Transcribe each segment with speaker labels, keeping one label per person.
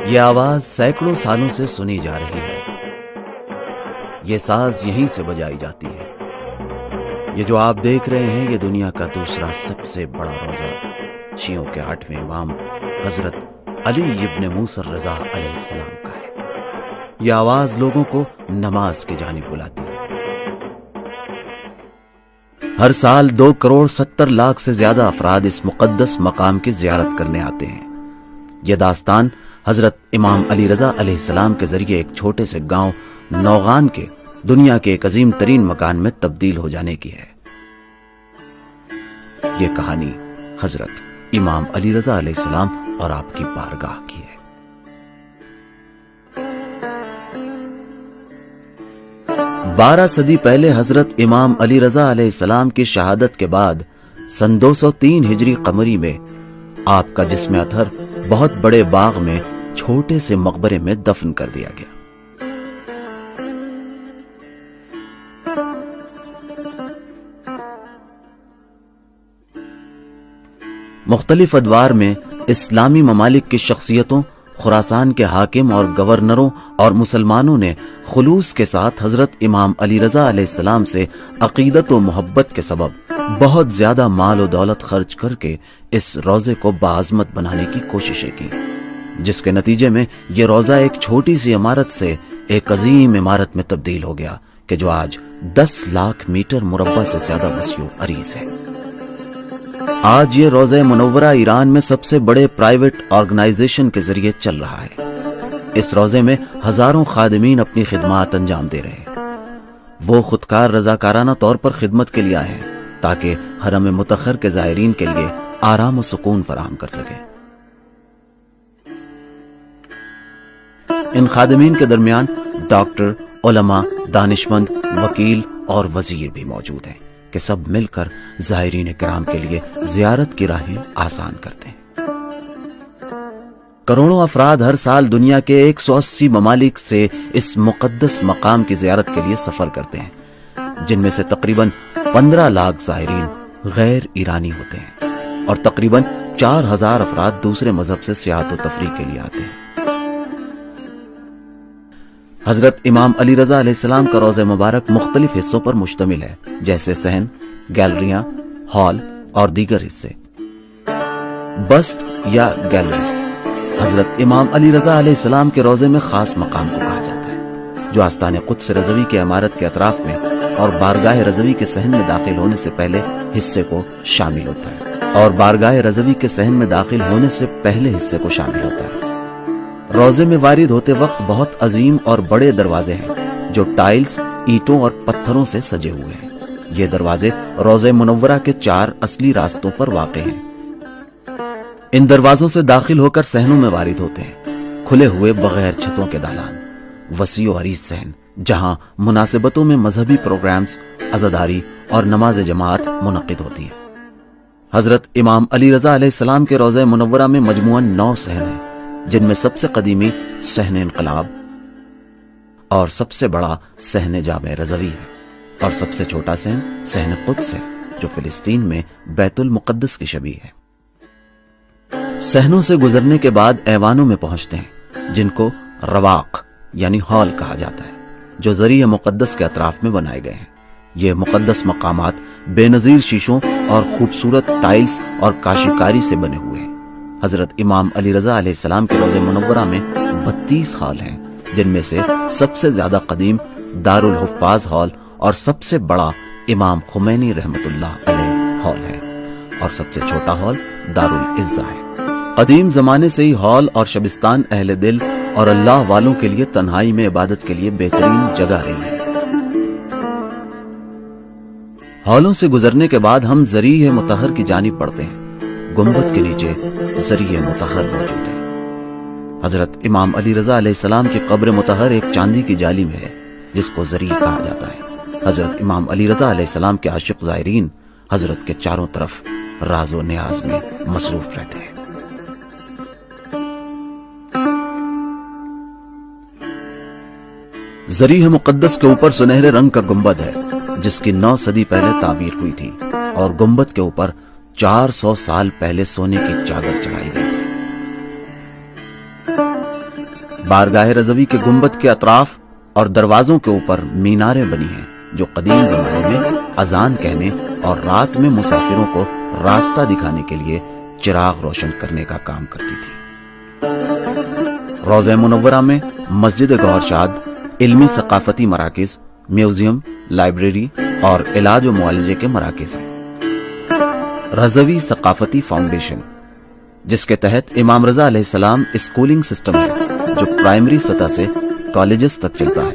Speaker 1: یہ آواز سینکڑوں سالوں سے سنی جا رہی ہے. یہ ساز یہیں سے بجائی جاتی ہے. یہ جو آپ دیکھ رہے ہیں یہ دنیا کا دوسرا سب سے بڑا روزہ شیعوں کے 8ویں امام حضرت علی ابن موسیٰ الرضا علیہ السلام کا ہے. یہ آواز لوگوں کو نماز کی جانب بلاتی ہے. ہر سال 2.70 کروڑ سے زیادہ افراد اس مقدس مقام کی زیارت کرنے آتے ہیں. یہ داستان حضرت امام علی رضا علیہ السلام کے ذریعے ایک چھوٹے سے گاؤں نوغان کے دنیا کے ایک عظیم ترین مکان میں تبدیل ہو جانے کی ہے. یہ کہانی حضرت امام علی رضا علیہ السلام اور آپ کی بارگاہ کی ہے. بارہ صدی پہلے حضرت امام علی رضا علیہ السلام کی شہادت کے بعد سن 203 ہجری قمری میں آپ کا جسم اطہر بہت بڑے باغ میں چھوٹے سے مقبرے میں دفن کر دیا گیا. مختلف ادوار میں اسلامی ممالک کی شخصیتوں، خراسان کے حاکم اور گورنروں اور مسلمانوں نے خلوص کے ساتھ حضرت امام علی رضا علیہ السلام سے عقیدت و محبت کے سبب بہت زیادہ مال و دولت خرچ کر کے اس روزے کو باعظمت بنانے کی کوششیں کی، جس کے نتیجے میں یہ روزہ ایک چھوٹی سی عمارت سے ایک عظیم عمارت میں تبدیل ہو گیا کہ جو آج 10 لاکھ میٹر مربع سے زیادہ وسیع و عریض ہے. آج یہ روزہ منورہ ایران میں سب سے بڑے پرائیویٹ آرگنائزیشن کے ذریعے چل رہا ہے. اس روزے میں ہزاروں خادمین اپنی خدمات انجام دے رہے ہیں. وہ خودکار رضاکارانہ طور پر خدمت کے لیے آئے ہیں تاکہ حرم مطہر کے زائرین کے لیے آرام و سکون فراہم کر سکے. ان خادمین کے درمیان ڈاکٹر، علماء، دانشمند، وکیل اور وزیر بھی موجود ہیں کہ سب مل کر زائرین کرام کے لیے زیارت کی راہیں آسان کرتے ہیں. کروڑوں افراد ہر سال دنیا کے 180 ممالک سے اس مقدس مقام کی زیارت کے لیے سفر کرتے ہیں، جن میں سے تقریباً 15 لاکھ زائرین غیر ایرانی ہوتے ہیں اور تقریباً 4000 افراد دوسرے مذہب سے سیاحت و تفریح کے لیے آتے ہیں. حضرت امام علی رضا علیہ السلام کا روضہ مبارک مختلف حصوں پر مشتمل ہے، جیسے صحن، گیلریاں، ہال اور دیگر حصے. بست یا گیلری حضرت امام علی رضا علیہ السلام کے روضے میں خاص مقام کو کہا جاتا ہے، جو آستان قدس رضوی کے عمارت کے اطراف میں اور بارگاہ رضوی کے صحن میں داخل ہونے سے پہلے حصے کو شامل ہوتا ہے اور بارگاہ رضوی کے صحن میں داخل ہونے سے پہلے حصے کو شامل ہوتا ہے. روزے میں وارد ہوتے وقت بہت عظیم اور بڑے دروازے ہیں جو ٹائلز، اینٹوں اور پتھروں سے سجے ہوئے ہیں. یہ دروازے روضہ منورہ کے 4 اصلی راستوں پر واقع ہیں. ان دروازوں سے داخل ہو کر صحنوں میں وارد ہوتے ہیں. کھلے ہوئے بغیر چھتوں کے دالان، وسیع و عریض صحن جہاں مناسبتوں میں مذہبی پروگرامز، عزاداری اور نماز جماعت منعقد ہوتی ہیں. حضرت امام علی رضا علیہ السلام کے روضہ منورہ میں مجموعاً 9 صحن ہیں، جن میں سب سے قدیمی صحن انقلاب اور سب سے بڑا صحن جامع رضوی ہے اور سب سے چھوٹا صحن صحن قدس ہے جو فلسطین میں بیت المقدس کی شبیہ ہے. صحنوں سے گزرنے کے بعد ایوانوں میں پہنچتے ہیں جن کو رواق یعنی ہال کہا جاتا ہے، جو ذریعہ مقدس کے اطراف میں بنائے گئے ہیں. یہ مقدس مقامات بے نظیر شیشوں اور خوبصورت ٹائلز اور کاشیکاری سے بنے ہوئے ہیں. حضرت امام علی رضا علیہ السلام کے روضہ منورہ میں 32 ہال ہیں، جن میں سے سب سے زیادہ قدیم دارالحفاظ ہال اور سب سے بڑا امام خمینی رحمت اللہ علیہ ہال ہے اور سب سے چھوٹا ہال دارالعزہ ہے. قدیم زمانے سے ہی ہال اور شبستان اہل دل اور اللہ والوں کے لیے تنہائی میں عبادت کے لیے بہترین جگہ رہی ہے. ہالوں سے گزرنے کے بعد ہم ذریعہ مطہر کی جانب بڑھتے ہیں. گنبد کے نیچے ذریعہ مطہر موجود ہے. حضرت امام علی رضا علیہ السلام کی قبر مطہر ایک چاندی کی جالی میں ہے جس کو ذریعہ کہا جاتا ہے. حضرت امام علی رضا علیہ السلام کے عاشق زائرین حضرت کے چاروں طرف راز و نیاز میں مصروف رہتے ہیں۔ ضریح مقدس کے اوپر سنہرے رنگ کا گنبد ہے جس کی 9 صدی پہلے تعمیر ہوئی تھی، اور گنبد کے اوپر 400 سال پہلے سونے کی چادر چڑھائی گئی تھی۔ بارگاہ رضوی کے گنبد کے اطراف اور دروازوں کے اوپر میناریں بنی ہیں جو قدیم زمانے میں اذان کہنے اور رات میں مسافروں کو راستہ دکھانے کے لیے چراغ روشن کرنے کا کام کرتی تھی۔ روضہ منورہ میں مسجد گوہر شاد علمی ثقافتی مراکز، میوزیم، لائبریری اور علاج و معالجے کے مراکز ہیں۔ رضوی ثقافتی فاؤنڈیشن، جس کے تحت امام رضا علیہ السلام اسکولنگ سسٹم ہے جو پرائمری سطح سے کالجز تک چلتا ہے،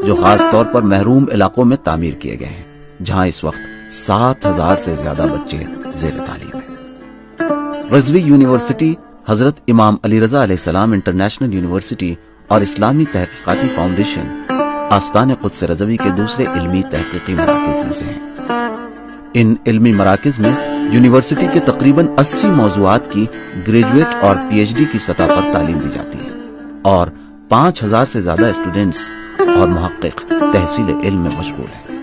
Speaker 1: جو خاص طور پر محروم علاقوں میں تعمیر کیے گئے ہیں، جہاں اس وقت 7000 سے زیادہ بچے زیر تعلیم ہیں۔ رضوی یونیورسٹی حضرت امام علی رضا علیہ السلام انٹرنیشنل یونیورسٹی اور اسلامی تحقیقاتی فاؤنڈیشن آستان قدس رضوی کے دوسرے علمی تحقیقی مراکز میں سے ہیں۔ ان علمی مراکز میں یونیورسٹی کے تقریباً 80 موضوعات کی گریجویٹ اور پی ایچ ڈی کی سطح پر تعلیم دی جاتی ہے، اور 5000 سے زیادہ اسٹوڈنٹس اور محقق تحصیل علم میں مشغول ہیں۔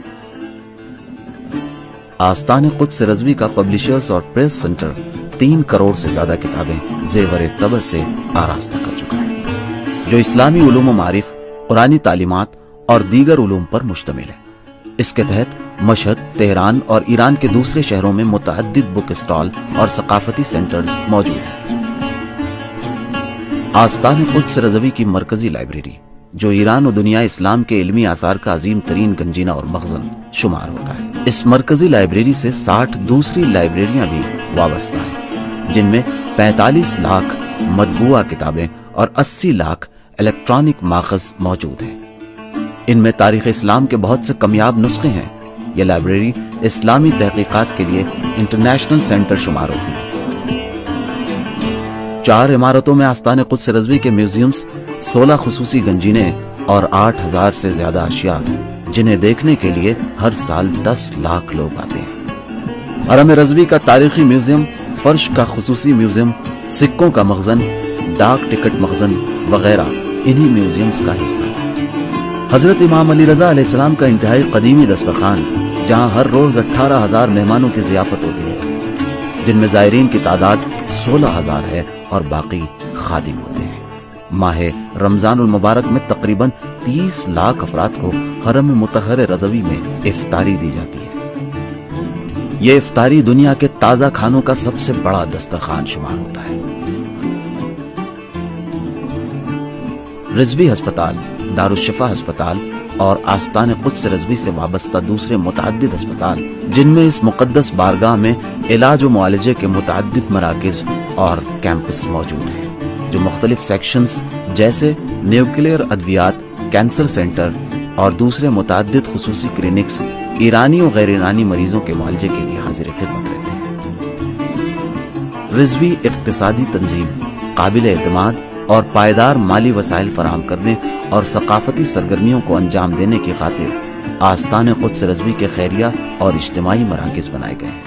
Speaker 1: آستان قدس رضوی کا پبلشرز اور پریس سنٹر 3 کروڑ سے زیادہ کتابیں زیور طبع سے آراستہ کر چکا ہے، جو اسلامی علوم و معارف، قرآنی تعلیمات اور دیگر علوم پر مشتمل ہے۔ اس کے تحت مشہد، تہران اور ایران کے دوسرے شہروں میں متعدد بک اسٹال اور ثقافتی سینٹرز موجود ہیں۔ آستان قدس رضوی کی مرکزی لائبریری، جو ایران و دنیا اسلام کے علمی آثار کا عظیم ترین گنجینہ اور مخزن شمار ہوتا ہے۔ اس مرکزی لائبریری سے 60 دوسری لائبریریاں بھی وابستہ ہیں، جن میں 45 لاکھ مطبوعہ کتابیں اور 80 لاکھ الیکٹرانک ماخذ موجود ہیں۔ ان میں تاریخ اسلام کے بہت سے کمیاب نسخے ہیں۔ یہ لائبریری اسلامی تحقیقات کے لیے انٹرنیشنل سینٹر شمار ہوتی ہے۔ 4 عمارتوں میں آستان قدس رضوی کے میوزیمز، 16 خصوصی گنجینے اور 8000 سے زیادہ اشیاء، جنہیں دیکھنے کے لیے ہر سال 10 لاکھ لوگ آتے ہیں۔ حرم رضوی کا تاریخی میوزیم، فرش کا خصوصی میوزیم، سکوں کا مخزن، ڈاک ٹکٹ مخزن وغیرہ انہی میوزیمز کا حصہ ہے۔ حضرت امام علی رضا علیہ السلام کا انتہائی قدیمی دسترخوان، جہاں ہر روز 18000 مہمانوں کی ضیافت ہوتی ہے، جن میں زائرین کی تعداد 16000 ہے اور باقی خادم ہوتے ہیں۔ ماہ رمضان المبارک میں تقریباً 30 لاکھ افراد کو حرم مطہر رضوی میں افطاری دی جاتی ہے۔ یہ افطاری دنیا کے تازہ کھانوں کا سب سے بڑا دسترخوان شمار ہوتا ہے۔ رضوی ہسپتال، دارالشفا ہسپتال اور آستان قدس رضوی سے وابستہ دوسرے متعدد ہسپتال، جن میں اس مقدس بارگاہ میں علاج و معالجے کے متعدد مراکز اور کیمپس موجود ہیں، جو مختلف سیکشنز جیسے نیوکلیئر ادویات، کینسر سینٹر اور دوسرے متعدد خصوصی کلینکس ایرانی و غیر ایرانی مریضوں کے معالجے کے لیے حاضر خدمت رہتے ہیں۔ رضوی اقتصادی تنظیم، قابل اعتماد اور پائیدار مالی وسائل فراہم کرنے اور ثقافتی سرگرمیوں کو انجام دینے کی خاطر آستان قدس رضوی کے خیریہ اور اجتماعی مراکز بنائے گئے ہیں۔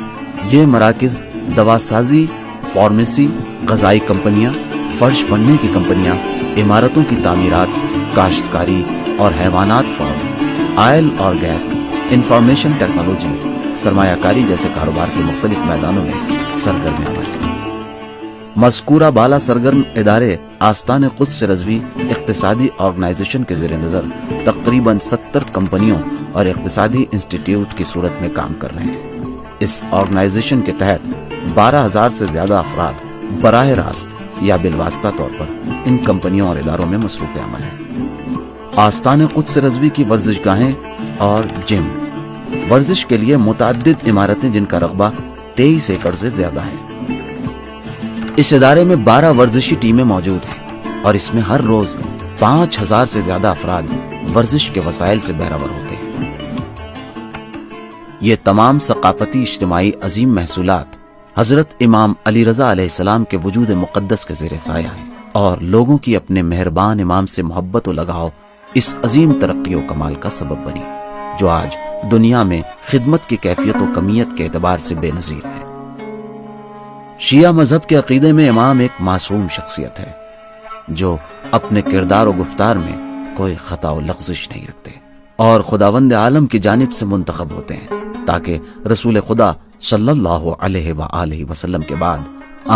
Speaker 1: یہ مراکز دوا سازی، فارمیسی، غذائی کمپنیاں، فرش بننے کی کمپنیاں، عمارتوں کی تعمیرات، کاشتکاری اور حیوانات فارم، آئل اور گیس، انفارمیشن ٹیکنالوجی، سرمایہ کاری جیسے کاروبار کے مختلف میدانوں میں سرگرمیاں بنائیں۔ مذکورہ بالا سرگرم ادارے آستان قدس رضوی اقتصادی آرگنائزیشن کے زیر نظر تقریباً 70 کمپنیوں اور اقتصادی انسٹیٹیوٹ کی صورت میں کام کر رہے ہیں۔ اس آرگنائزیشن کے تحت 12000 سے زیادہ افراد براہ راست یا بالواسطہ طور پر ان کمپنیوں اور اداروں میں مصروف عمل ہیں۔ آستان قدس رضوی کی ورزش گاہیں اور جم، ورزش کے لیے متعدد عمارتیں جن کا رقبہ 23 ایکڑ سے زیادہ ہے۔ اس ادارے میں 12 ورزشی ٹیمیں موجود ہیں اور اس میں ہر روز 5000 سے زیادہ افراد ورزش کے وسائل سے بہرور ہوتے ہیں۔ یہ تمام ثقافتی اجتماعی عظیم محصولات حضرت امام علی رضا علیہ السلام کے وجود مقدس کے زیر سایہ ہیں اور لوگوں کی اپنے مہربان امام سے محبت و لگاؤ اس عظیم ترقی و کمال کا سبب بنی، جو آج دنیا میں خدمت کی کیفیت و کمیت کے اعتبار سے بے نظیر ہے۔ شیعہ مذہب کے عقیدے میں امام ایک معصوم شخصیت ہے جو اپنے کردار و گفتار میں کوئی خطا و لغزش نہیں رکھتے اور خداوند عالم کی جانب سے منتخب ہوتے ہیں تاکہ رسول خدا صلی اللہ علیہ وآلہ وسلم کے بعد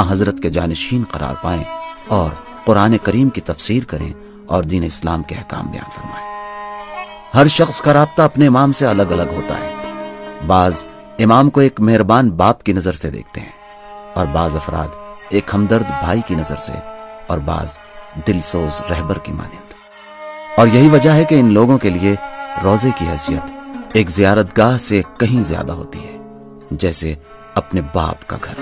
Speaker 1: حضرت کے جانشین قرار پائیں اور قرآن کریم کی تفسیر کریں اور دین اسلام کے احکام بیان فرمائیں۔ ہر شخص کا رابطہ اپنے امام سے الگ الگ ہوتا ہے۔ بعض امام کو ایک مہربان باپ کی نظر سے دیکھتے ہیں اور بعض افراد ایک ہمدرد بھائی کی نظر سے اور بعض دلسوز رہبر کی مانند۔ اور یہی وجہ ہے کہ ان لوگوں کے لیے روزے کی حیثیت ایک زیارت گاہ سے کہیں زیادہ ہوتی ہے، جیسے اپنے باپ کا گھر۔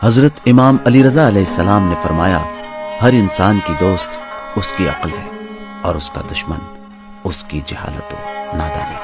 Speaker 1: حضرت امام علی رضا علیہ السلام نے فرمایا، ہر انسان کی دوست اس کی عقل ہے اور اس کا دشمن اس کی جہالت و نادانی۔